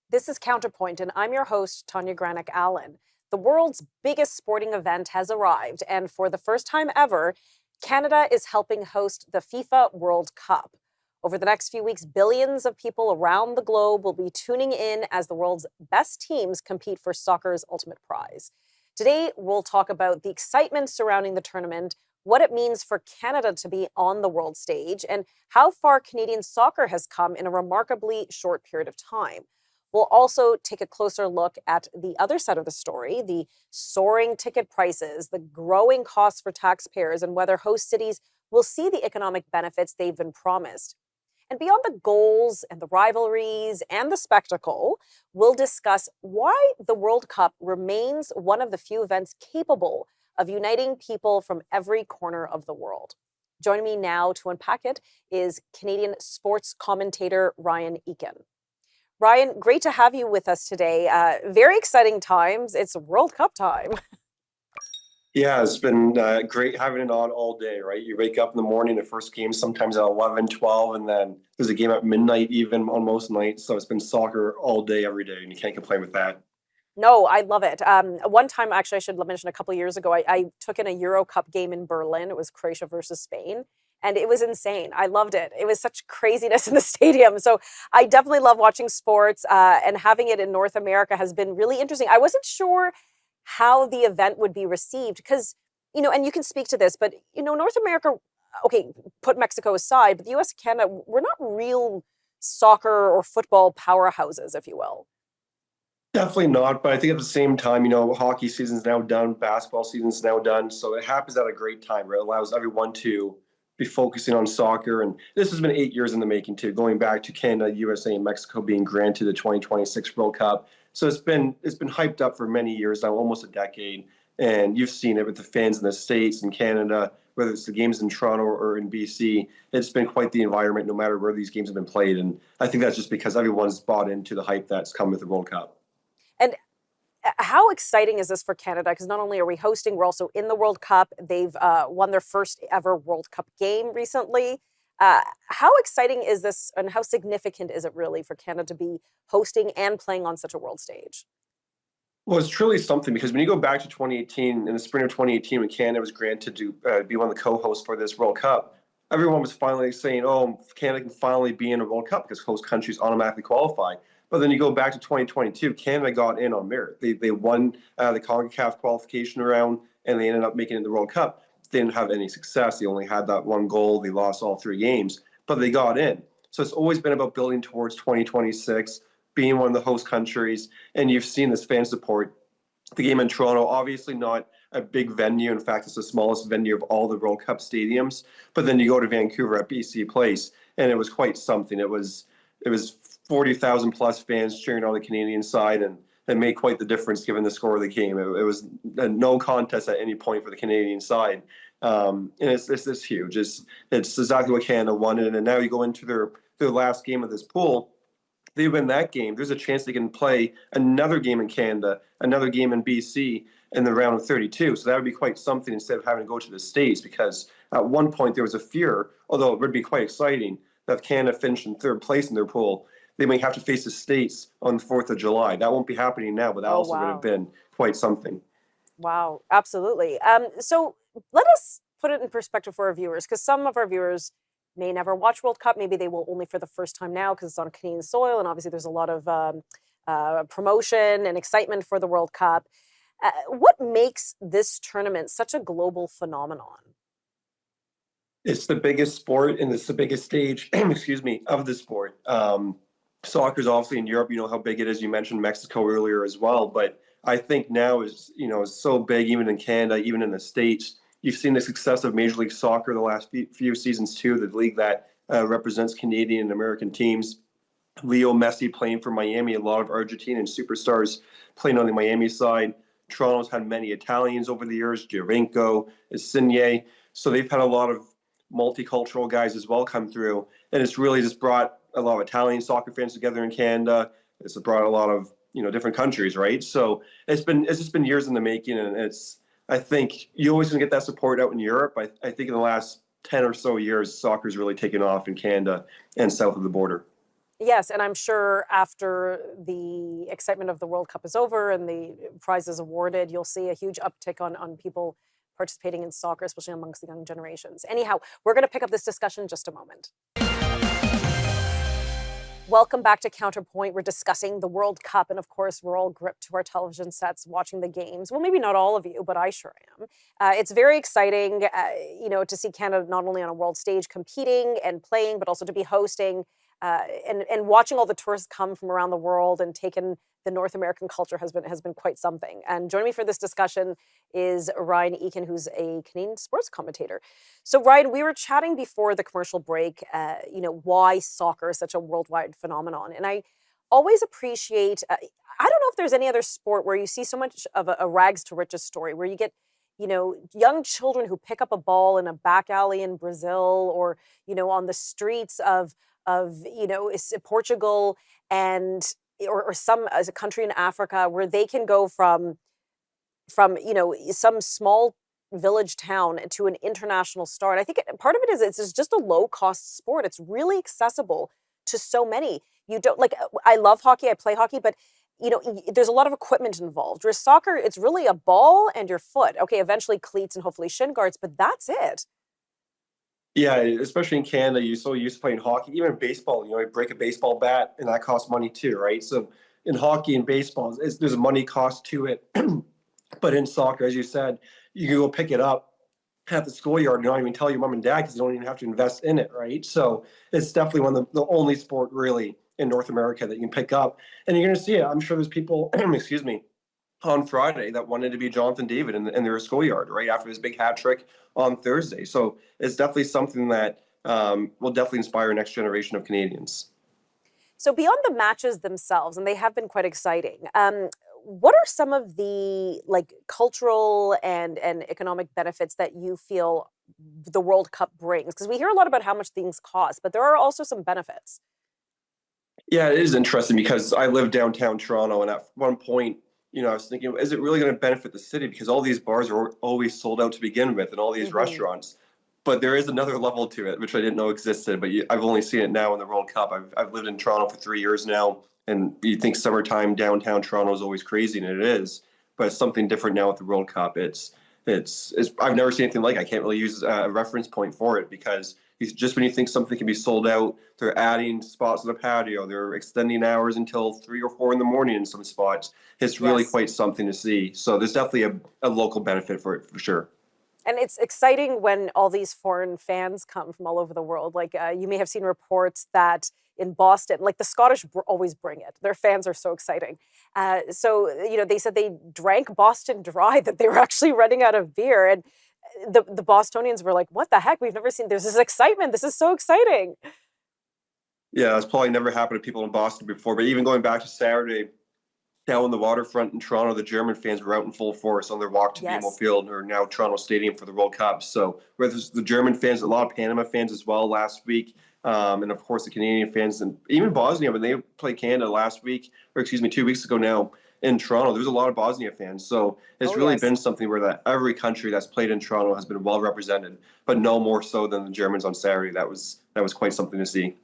This is CouunterPoint, and I'm your host, Tanya Granic Allen. The world's biggest sporting event has arrived, and for the first time ever, Canada is helping host the FIFA World Cup. Over the next few weeks, billions of people around the globe will be tuning in as the world's best teams compete for soccer's ultimate prize. Today, we'll talk about the excitement surrounding the tournament, what it means for Canada to be on the world stage, and how far Canadian soccer has come in a remarkably short period of time. We'll also take a closer look at the other side of the story, the soaring ticket prices, the growing costs for taxpayers, and whether host cities will see the economic benefits they've been promised. And beyond the goals and the rivalries and the spectacle, we'll discuss why the World Cup remains one of the few events capable of uniting people from every corner of the world. Joining me now to unpack it is Canadian sports commentator Ryan Eakin. Ryan, great to have you with us today. Very exciting times. It's World Cup time. Yeah, it's been great having it on all day, right? You wake up in the morning, the first game sometimes at 11, 12, and then there's a game at midnight even on most nights. So it's been soccer all day, every day, and you can't complain with that. No, I love it. One time, actually, I should mention a couple of years ago, I took in a Euro Cup game in Berlin. It was Croatia versus Spain. And it was insane. I loved it. It was such craziness in the stadium. So I definitely love watching sports, and having it in North America has been really interesting. I wasn't sure how the event would be received because, and you can speak to this, but, North America, okay, put Mexico aside, but the US, Canada, we're not real soccer or football powerhouses, if you will. Definitely not, but I think at the same time, hockey season's now done, basketball season's now done, so it happens at a great time, right? It allows everyone to be focusing on soccer, and this has been 8 years in the making too, going back to Canada, USA, and Mexico being granted the 2026 World Cup. So it's been hyped up for many years now, almost a decade, and you've seen it with the fans in the States and Canada, whether it's the games in Toronto or in BC. It's been quite the environment, no matter where these games have been played, and I think that's just because everyone's bought into the hype that's come with the World Cup. And how exciting is this for Canada? Because not only are we hosting, we're also in the World Cup. They've won their first ever World Cup game recently. How exciting is this, and how significant is it really for Canada to be hosting and playing on such a world stage? Well, it's truly something because when you go back to 2018, in the spring of 2018, when Canada was granted to be one of the co-hosts for this World Cup, everyone was finally saying, "Oh, Canada can finally be in a World Cup because host countries automatically qualify." But then you go back to 2022, Canada got in on merit. They won the CONCACAF qualification round, and they ended up making it in the World Cup. They didn't have any success. They only had that one goal. They lost all three games, but they got in. So it's always been about building towards 2026, being one of the host countries, and you've seen this fan support. The game in Toronto, obviously not a big venue. In fact, it's the smallest venue of all the World Cup stadiums. But then you go to Vancouver at BC Place, and it was quite something. It was 40,000 plus fans cheering on the Canadian side, and it made quite the difference given the score of the game. It was a no contest at any point for the Canadian side. And it's huge. It's exactly what Canada wanted. And now you go into their last game of this pool. They win that game, there's a chance they can play another game in Canada, another game in BC in the round of 32. So that would be quite something instead of having to go to the States, because at one point there was a fear, although it would be quite exciting, that if Canada finished in third place in their pool, they may have to face the States on the 4th of July. That won't be happening now, but that Oh, also would have wow. been quite something. Wow, absolutely. So let us put it in perspective for our viewers, because some of our viewers may never watch World Cup. Maybe they will only for the first time now because it's on Canadian soil, and obviously there's a lot of promotion and excitement for the World Cup. What makes this tournament such a global phenomenon? It's the biggest sport and it's the biggest stage, excuse me, of the sport. Soccer's obviously in Europe, you know how big it is. You mentioned Mexico earlier as well, but I think now is so big, even in Canada, even in the States. You've seen the success of Major League Soccer the last few seasons too, the league that represents Canadian and American teams. Leo Messi playing for Miami, a lot of Argentinian superstars playing on the Miami side. Toronto's had many Italians over the years, Giovinco, Insigne. So they've had a lot of multicultural guys as well come through. And it's really just brought a lot of Italian soccer fans together in Canada. It's brought a lot of different countries, right? So it's just been years in the making, and I think you always gonna get that support out in Europe. I think in the last 10 or so years, soccer's really taken off in Canada and south of the border. Yes, and I'm sure after the excitement of the World Cup is over and the prize is awarded, you'll see a huge uptick on people participating in soccer, especially amongst the young generations. Anyhow, we're going to pick up this discussion in just a moment. Welcome back to CouunterPoint. We're discussing the World Cup, and of course, we're all gripped to our television sets watching the games. Well, maybe not all of you, but I sure am. It's very exciting, to see Canada not only on a world stage competing and playing, but also to be hosting and watching all the tourists come from around the world and take in the North American culture has been quite something. And joining me for this discussion is Ryan Eakin, who's a Canadian sports commentator. So, Ryan, we were chatting before the commercial break, why soccer is such a worldwide phenomenon. And I always appreciate, I don't know if there's any other sport where you see so much of a rags to riches story, where you get, young children who pick up a ball in a back alley in Brazil or, on the streets of Portugal and or some as a country in Africa where they can go from some small village town to an international star. And I think part of it is it's just a low cost sport. It's really accessible to so many. You don't I love hockey, I play hockey, but there's a lot of equipment involved. Whereas soccer, it's really a ball and your foot. Okay, eventually cleats and hopefully shin guards, but that's it. Yeah, especially in Canada, you're so used to playing hockey. Even in baseball, you break a baseball bat, and that costs money too, right? So in hockey and baseball, there's a money cost to it. But in soccer, as you said, you can go pick it up at the schoolyard and not even tell your mom and dad because you don't even have to invest in it, right? So it's definitely one of the only sport really in North America that you can pick up. And you're going to see it. I'm sure there's people, excuse me, on Friday that wanted to be Jonathan David in their schoolyard right after his big hat trick on Thursday. So it's definitely something that will definitely inspire next generation of Canadians. So beyond the matches themselves, and they have been quite exciting, what are some of the cultural and economic benefits that you feel the World Cup brings? Because we hear a lot about how much things cost, but there are also some benefits. Yeah, it is interesting because I live downtown Toronto, and at one point, I was thinking, is it really going to benefit the city? Because all these bars are always sold out to begin with, and all these restaurants. But there is another level to it, which I didn't know existed. But I've only seen it now in the World Cup. I've lived in Toronto for 3 years now, and you think summertime downtown Toronto is always crazy, and it is. But it's something different now with the World Cup. It's I've never seen anything like it. I can't really use a reference point for it because just when you think something can be sold out, they're adding spots on the patio. They're extending hours until 3 or 4 in the morning in some spots. It's really quite something to see. So there's definitely a local benefit for it for sure. And it's exciting when all these foreign fans come from all over the world. You may have seen reports that in Boston, the Scottish always bring it. Their fans are so exciting. They said they drank Boston dry, that they were actually running out of beer. And the Bostonians were like, what the heck? We've never seen, there's this excitement. This is so exciting. Yeah, it's probably never happened to people in Boston before. But even going back to Saturday, down on the waterfront in Toronto, the German fans were out in full force on their walk to BMO Field, or now Toronto Stadium, for the World Cup. So whether it's the German fans, a lot of Panama fans as well last week, and of course the Canadian fans, and even Bosnia when they played Canada last week, or excuse me, 2 weeks ago now in Toronto, there was a lot of Bosnia fans. So it's really been something where that every country that's played in Toronto has been well represented, but no more so than the Germans on Saturday. That was quite something to see.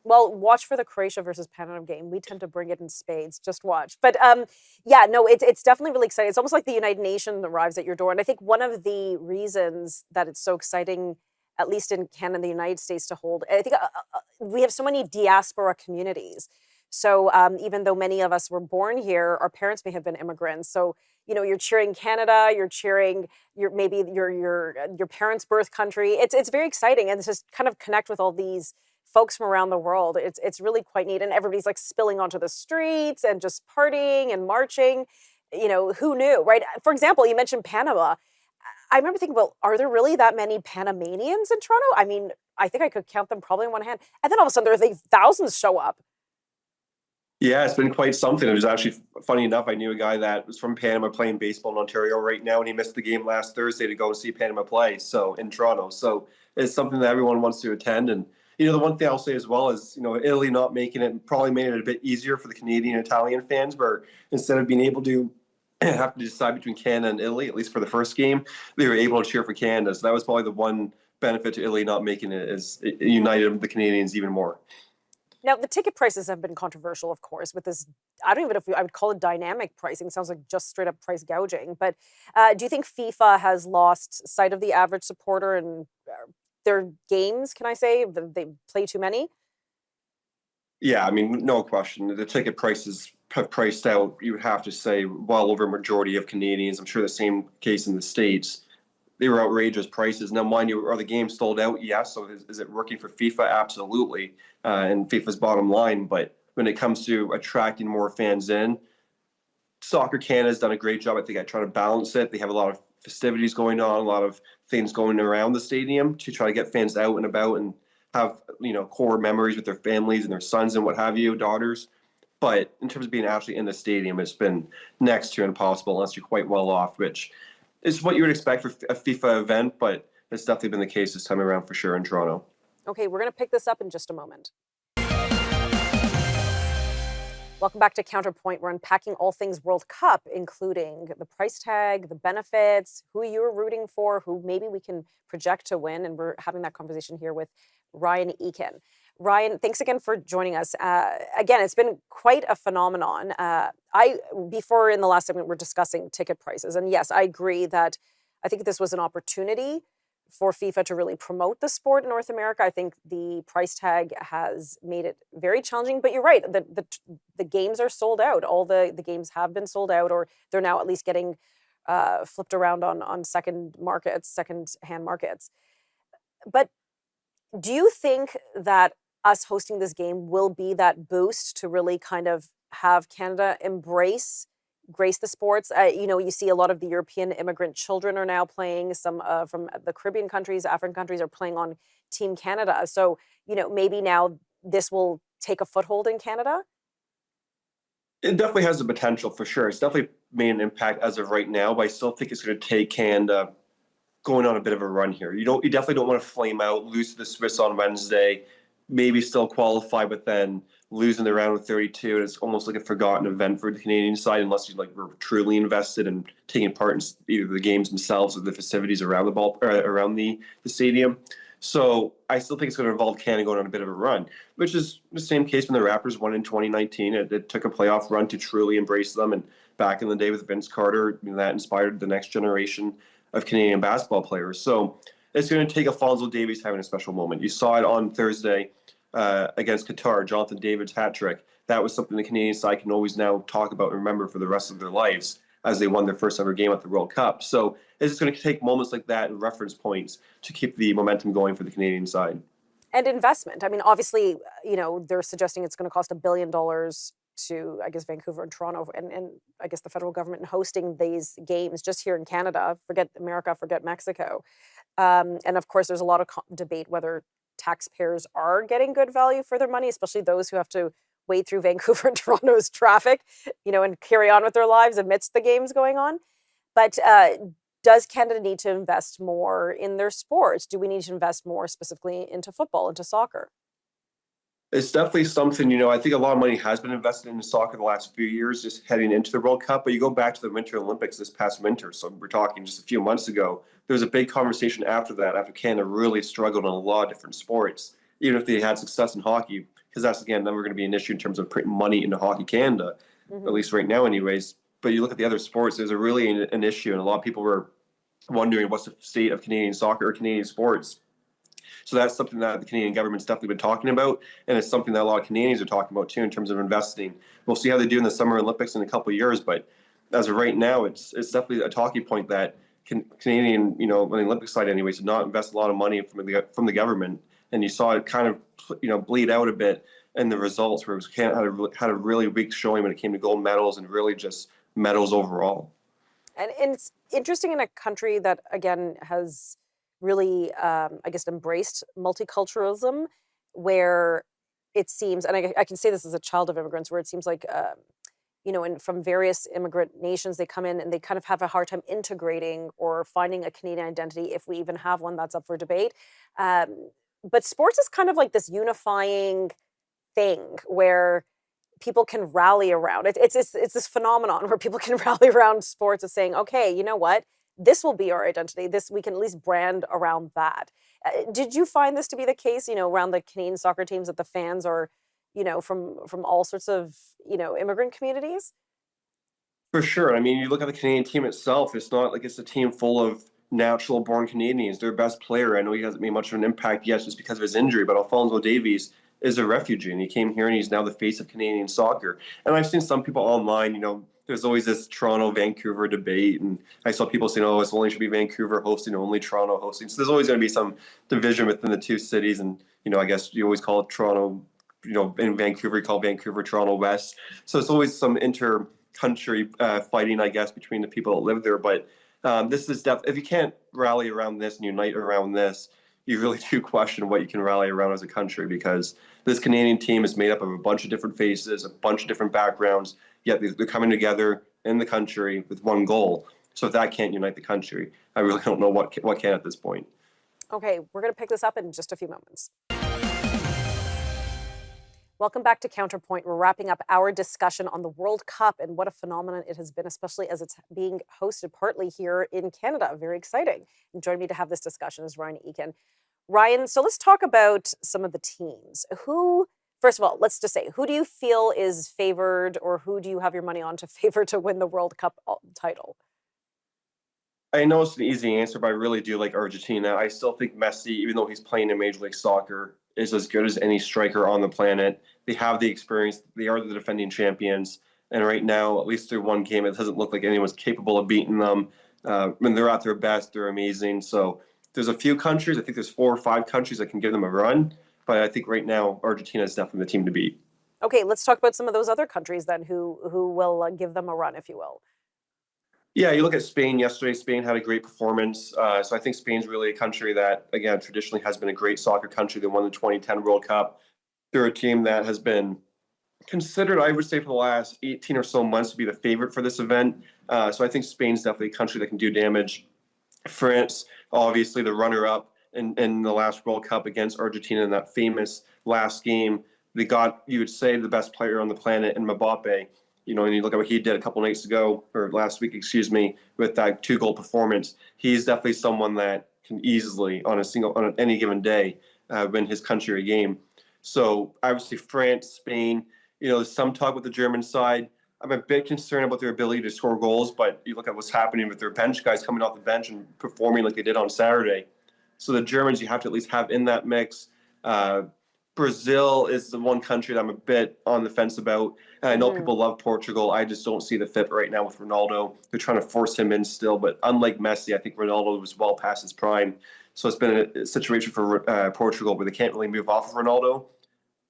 Well, watch for the Croatia versus Panama game. We tend to bring it in spades. Just watch. But it's definitely really exciting. It's almost like the United Nations arrives at your door. And I think one of the reasons that it's so exciting, at least in Canada and the United States, to hold, I think we have so many diaspora communities. So even though many of us were born here, our parents may have been immigrants. So you're cheering Canada, you're cheering your parents' birth country. It's very exciting, and it's just kind of connect with all these folks from around the world. It's really quite neat, and everybody's spilling onto the streets and just partying and marching. Who knew, right? For example, you mentioned Panama. I remember thinking, well, are there really that many Panamanians in Toronto? I mean, I think I could count them probably in one hand. And then all of a sudden, there's thousands show up. Yeah, it's been quite something. It was actually funny enough. I knew a guy that was from Panama playing baseball in Ontario right now, and he missed the game last Thursday to go and see Panama play. So in Toronto, so it's something that everyone wants to attend. And the one thing I'll say as well is, Italy not making it probably made it a bit easier for the Canadian and Italian fans, where instead of being able to have to decide between Canada and Italy, at least for the first game, they were able to cheer for Canada. So that was probably the one benefit to Italy not making it, is it united the Canadians even more. Now, the ticket prices have been controversial, of course, with this. I don't even know if I would call it dynamic pricing. It sounds like just straight up price gouging. But do you think FIFA has lost sight of the average supporter and their games? Can I say they play too many? Yeah, I mean, no question. The ticket prices have priced out, you would have to say, well over a majority of Canadians. I'm sure the same case in the States. They were outrageous prices. Now, mind you, are the games sold out? Yes. So is it working for FIFA? Absolutely. And FIFA's bottom line. But when it comes to attracting more fans in, Soccer Canada's done a great job, I think, at trying to balance it. They have a lot of festivities going on, a lot of things going around the stadium to try to get fans out and about and have, core memories with their families and their sons and what have you, daughters. But in terms of being actually in the stadium, it's been next to impossible unless you're quite well off, which is what you would expect for a FIFA event, but it's definitely been the case this time around for sure in Toronto. Okay, we're going to pick this up in just a moment. Welcome back to CouunterPoint. We're unpacking all things World Cup, including the price tag, the benefits, who you're rooting for, who maybe we can project to win. And we're having that conversation here with Ryan Eakin. Ryan, thanks again for joining us. Again, it's been quite a phenomenon. Before in the last segment, we're discussing ticket prices. And yes, I agree that I think this was an opportunity for FIFA to really promote the sport in North America. I think the price tag has made it very challenging, but you're right. The games are sold out. All the games have been sold out, or they're now at least getting flipped around on second-hand markets. But do you think that us hosting this game will be that boost to really kind of have Canada grace the sports? You see a lot of the European immigrant children are now playing. Some from the Caribbean countries, African countries are playing on Team Canada. So, maybe now this will take a foothold in Canada? It definitely has the potential for sure. It's definitely made an impact as of right now, but I still think it's going to take Canada going on a bit of a run here. You definitely don't want to flame out, lose to the Swiss on Wednesday, maybe still qualify, but then losing the round of 32, and it's almost like a forgotten event for the Canadian side unless you were truly invested in taking part in either the games themselves or the festivities around around the stadium. So I still think it's going to involve Canada going on a bit of a run, which is the same case when the Raptors won in 2019. It took a playoff run to truly embrace them, and back in the day with Vince Carter, that inspired the next generation of Canadian basketball players. So it's going to take Alphonso Davies having a special moment. You saw it on Thursday against Qatar, Jonathan David's hat trick. That was something the Canadian side can always now talk about and remember for the rest of their lives as they won their first ever game at the World Cup. So it's just going to take moments like that and reference points to keep the momentum going for the Canadian side. And investment. I mean, obviously, they're suggesting it's going to cost $1 billion to, I guess, Vancouver and Toronto, and I guess the federal government in hosting these games just here in Canada. Forget America, forget Mexico. And of course, there's a lot of debate whether taxpayers are getting good value for their money, especially those who have to wade through Vancouver and Toronto's traffic, and carry on with their lives amidst the games going on. But does Canada need to invest more in their sports? Do we need to invest more specifically into football, into soccer? It's definitely something, I think a lot of money has been invested into soccer the last few years, just heading into the World Cup. But you go back to the Winter Olympics this past winter, so we're talking just a few months ago, there was a big conversation after that, after Canada really struggled in a lot of different sports, even if they had success in hockey, because that's, again, never going to be an issue in terms of putting money into Hockey Canada, at least right now anyways. But you look at the other sports, there's a really an issue, and a lot of people were wondering what's the state of Canadian soccer or Canadian sports. So that's something that the Canadian government's definitely been talking about, and it's something that a lot of Canadians are talking about too in terms of investing. We'll see how they do in the Summer Olympics in a couple of years, but as of right now, it's definitely a talking point that Canadian, on the Olympic side anyways, did not invest a lot of money from the government, and you saw it kind of bleed out a bit in the results, where Canada had a really weak showing when it came to gold medals and really just medals overall. And it's interesting in a country that, again, has really, I guess, embraced multiculturalism, where it seems, and I can say this as a child of immigrants, where it seems like, and from various immigrant nations, they come in and they kind of have a hard time integrating or finding a Canadian identity, if we even have one. That's up for debate. But sports is kind of like this unifying thing where people can rally around. It's this phenomenon where people can rally around sports as saying, okay, you know what? This will be our identity. This, we can at least brand around that. Did you find this to be the case, around the Canadian soccer teams, that the fans are from all sorts of, immigrant communities? For sure. I mean, you look at the Canadian team itself, it's not like it's a team full of natural born Canadians. Their best player, I know he hasn't made much of an impact yet just because of his injury, but Alphonso Davies is a refugee and he came here and he's now the face of Canadian soccer. And I've seen some people online, there's always this Toronto Vancouver debate. And I saw people saying, oh, it's only should be Vancouver hosting, only Toronto hosting. So there's always going to be some division within the two cities. And, I guess you always call it Toronto, in Vancouver, you call Vancouver Toronto West. So it's always some country fighting, I guess, between the people that live there. But this is if you can't rally around this and unite around this, you really do question what you can rally around as a country, because this Canadian team is made up of a bunch of different faces, a bunch of different backgrounds, yet they're coming together in the country with one goal. So if that can't unite the country, I really don't know what can at this point. Okay, we're going to pick this up in just a few moments. Welcome back to CouunterPoint. We're wrapping up our discussion on the World Cup and what a phenomenon it has been, especially as it's being hosted partly here in Canada. Very exciting. And joining me to have this discussion is Ryan Eakin. Ryan, so let's talk about some of the teams. First of all, let's just say, who do you feel is favored, or who do you have your money on to favor to win the World Cup title? I know it's an easy answer, but I really do like Argentina. I still think Messi, even though he's playing in Major League Soccer, is as good as any striker on the planet. They have the experience. They are the defending champions. And right now, at least through one game, it doesn't look like anyone's capable of beating them. When they're at their best, they're amazing. So there's a few countries. I think there's 4 or 5 countries that can give them a run. But I think right now, Argentina is definitely the team to beat. Okay, let's talk about some of those other countries then who will give them a run, if you will. Yeah, you look at Spain yesterday. Spain had a great performance. So I think Spain's really a country that, again, traditionally has been a great soccer country. They won the 2010 World Cup. They're a team that has been considered, I would say, for the last 18 or so months to be the favorite for this event. So I think Spain's definitely a country that can do damage. France, obviously, the runner-up in the last World Cup against Argentina in that famous last game. They got, you would say, the best player on the planet in Mbappe. And you look at what he did a couple nights ago, or last week, with that 2-goal performance. He's definitely someone that can easily, on any given day, win his country a game. So obviously France, Spain, there's some talk with the German side. I'm a bit concerned about their ability to score goals, but you look at what's happening with their bench guys coming off the bench and performing like they did on Saturday. So the Germans you have to at least have in that mix. Brazil is the one country that I'm a bit on the fence about. And I know people love Portugal. I just don't see the fit right now with Ronaldo. They're trying to force him in still. But unlike Messi, I think Ronaldo was well past his prime. So it's been a situation for Portugal where they can't really move off of Ronaldo.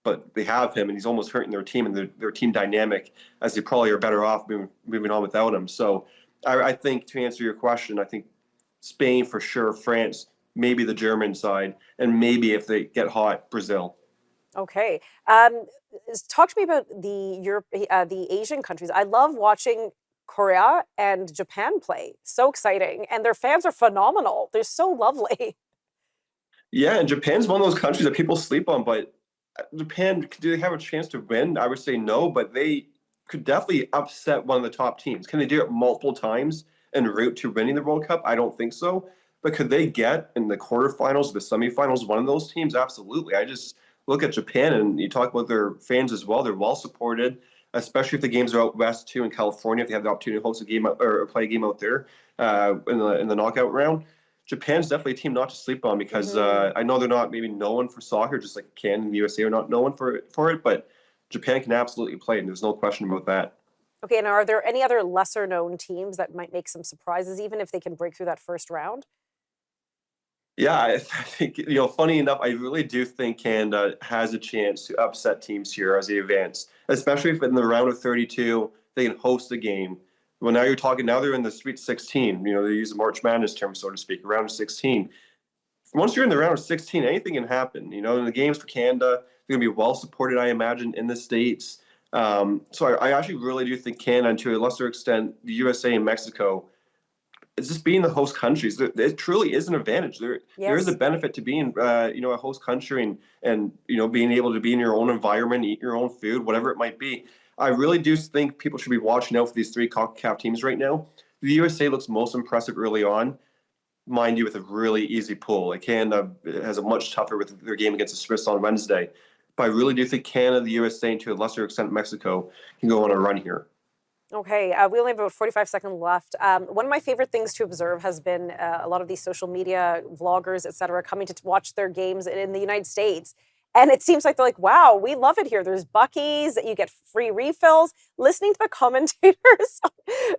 But they have him, and he's almost hurting their team and their team dynamic, as they probably are better off moving on without him. So I think, to answer your question, I think Spain for sure, France, maybe the German side, and maybe if they get hot, Brazil. Okay. Talk to me about the Asian countries. I love watching Korea and Japan play. So exciting. And their fans are phenomenal. They're so lovely. Yeah, and Japan's one of those countries that people sleep on, but Japan, do they have a chance to win? I would say no, but they could definitely upset one of the top teams. Can they do it multiple times en route to winning the World Cup? I don't think so. But could they get in the quarterfinals, the semifinals, one of those teams? Absolutely. I just look at Japan, and you talk about their fans as well. They're well supported, especially if the games are out west too in California. If they have the opportunity to host a game or play a game out there in the knockout round, Japan's definitely a team not to sleep on, because I know they're not maybe known for soccer, just like Canada and the USA are not known for it, but Japan can absolutely play, and there's no question about that. Okay, and are there any other lesser known teams that might make some surprises, even if they can break through that first round? Yeah, I think, funny enough, I really do think Canada has a chance to upset teams here as they advance, especially if in the round of 32 they can host a game. Well, now they're in the Sweet 16. They use the March Madness term, so to speak, round of 16. Once you're in the round of 16, anything can happen. In the games for Canada, they're going to be well supported, I imagine, in the States. So I actually really do think Canada, and to a lesser extent, the USA and Mexico, it's just being the host countries. It truly is an advantage. There is a benefit to being, a host country and being able to be in your own environment, eat your own food, whatever it might be. I really do think people should be watching out for these 3 CONCACAF teams right now. The USA looks most impressive early on, mind you, with a really easy pool. Like Canada has a much tougher with their game against the Swiss on Wednesday. but I really do think Canada, the USA, and to a lesser extent Mexico can go on a run here. Okay, we only have about 45 seconds left. One of my favorite things to observe has been a lot of these social media vloggers, et cetera, coming to watch their games in the United States. And it seems like they're like, wow, we love it here. There's Buc-ee's, you get free refills. Listening to the commentators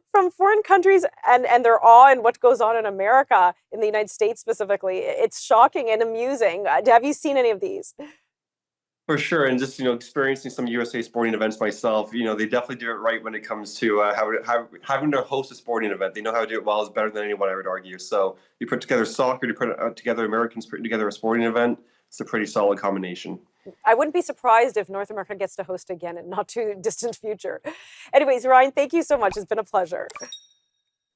from foreign countries and their awe in what goes on in America, in the United States specifically, it's shocking and amusing. Have you seen any of these? For sure, and just experiencing some USA sporting events myself, they definitely do it right when it comes to having to host a sporting event. They know how to do it well. It's better than anyone, I would argue. So you put together soccer, you put together Americans putting together a sporting event. It's a pretty solid combination. I wouldn't be surprised if North America gets to host again in not too distant future. Anyways, Ryan, thank you so much. It's been a pleasure.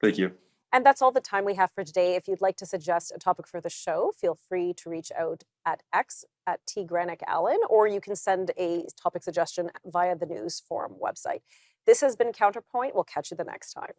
Thank you. And that's all the time we have for today. If you'd like to suggest a topic for the show, feel free to reach out at X at T Granic Allen, or you can send a topic suggestion via the news forum website. This has been Counterpoint. We'll catch you the next time.